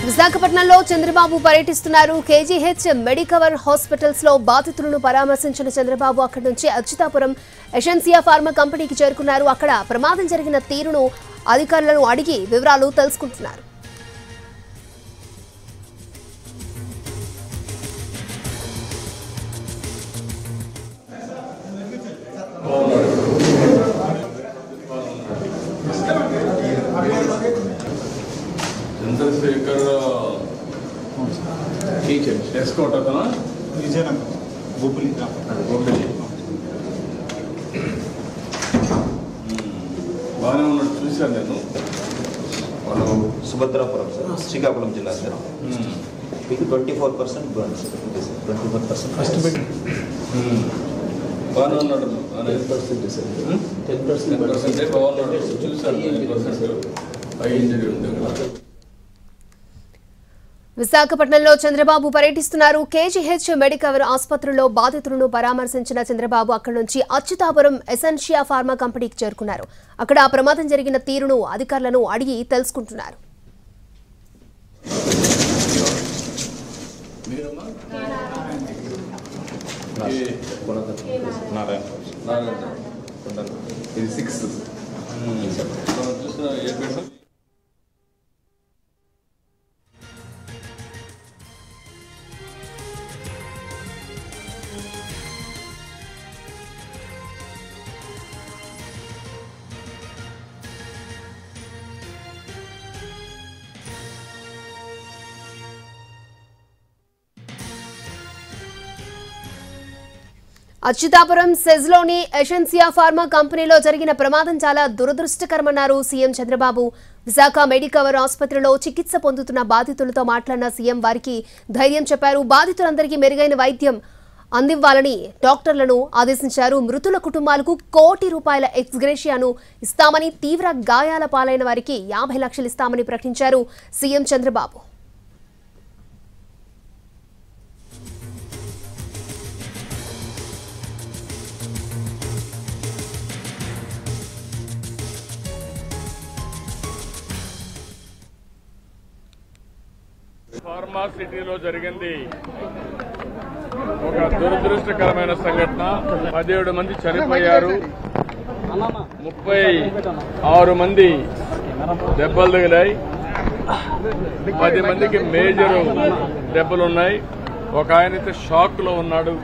విశాఖపట్నంలో చంద్రబాబు పర్యటిస్తున్నారు. KGH Medicover hospitals లో బాధితులను పరామర్శించిన చంద్రబాబు అక్కడి నుంచి అచ్యుతాపురం ఎసెన్సియా ఫార్మా కంపెనీకి చేరుకున్నారు. అక్కడ ప్రమాదం జరిగిన తీరును అధికారులను అడిగి వివరాలు తెలుసుకుంటున్నారు. చంద్రశేఖర్ ఎస్కోట్ అతను బాగానే ఉన్నాడు, చూశాను నేను. వాళ్ళు సుభద్రాపురం సార్, శ్రీకాకుళం జిల్లా సార్. మీకు 24% బర్న్స్, 24% ఫస్ట్ బాగానే ఉన్నాడు. 10% సార్, 10% బాగున్నాడు, చూశాను. 10% పై ఇంజరీ ఉంది. విశాఖపట్నంలో చంద్రబాబు పర్యటిస్తున్నారు. కేజీహెచ్ మెడికవర్ ఆసుపత్రిలో బాధితులను పరామర్శించిన చంద్రబాబు అక్కడి నుంచి అచ్యుతాపురం ఎసెన్షియా ఫార్మా కంపెనీకి చేరుకున్నారు. అక్కడ ఆ ప్రమాదం జరిగిన తీరును అధికారులను అడిగి తెలుసుకుంటున్నారు. అచ్యుతాపురం సెజ్లోని ఎసెన్సియా ఫార్మా కంపెనీలో జరిగిన ప్రమాదం చాలా దురదృష్టకరమన్నారు సీఎం చంద్రబాబు. విశాఖ మెడికవర్ ఆసుపత్రిలో చికిత్స పొందుతున్న బాధితులతో మాట్లాడిన సీఎం వారికి ధైర్యం చెప్పారు. బాధితులందరికీ మెరుగైన వైద్యం అందివ్వాలని డాక్టర్లను ఆదేశించారు. మృతుల కుటుంబాలకు ₹1 కోటి ఎక్స్గ్రేషియాను ఇస్తామని, తీవ్ర గాయాల పాలైన వారికి 50 లక్షలు ఇస్తామని ప్రకటించారు సీఎం చంద్రబాబు. ఫార్మా సిటీలో జరిగింది ఒక దురదృష్టకరమైన సంఘటన. 17 మంది చనిపోయారు, 36 మంది దెబ్బలు తగిలాయి, 10 మందికి మేజర్ దెబ్బలున్నాయి. ఒక ఆయనైతే షాక్ లో ఉన్నాడు,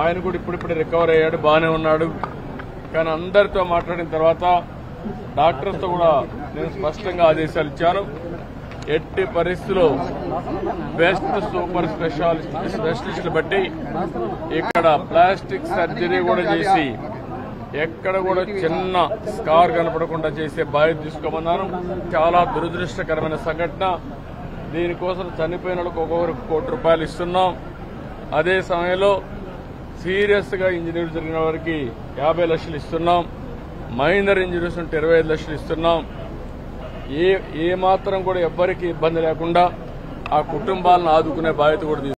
ఆయన కూడా ఇప్పుడిప్పుడే రికవర్ అయ్యాడు, బాగానే ఉన్నాడు. కానీ అందరితో మాట్లాడిన తర్వాత డాక్టర్తో కూడా నేను స్పష్టంగా ఆదేశాలు ఇచ్చాను. ఎట్టి పరిస్థితుల్లో బెస్ట్ సూపర్ స్పెషలిస్టులు బట్టి ఇక్కడ ప్లాస్టిక్ సర్జరీ కూడా చేసి ఎక్కడ కూడా చిన్న స్కార్ కనపడకుండా చేసే బాధ్యత తీసుకోమన్నాను. చాలా దురదృష్టకరమైన సంఘటన. దీనికోసం చనిపోయిన వాళ్ళకి ఒక్కొక్కరికి ₹1 కోటి ఇస్తున్నాం. అదే సమయంలో సీరియస్ గా ఇంజనీర్ జరిగిన వారికి 50 లక్షలు ఇస్తున్నాం. మైనర్ ఇంజనీర్స్ ఉంటే 25 లక్షలు ఇస్తున్నాం. ఏ మాత్రం కూడా ఎవ్వరికి ఇబ్బంది లేకుండా ఆ కుటుంబాలను ఆదుకునే బాధ్యత కూడా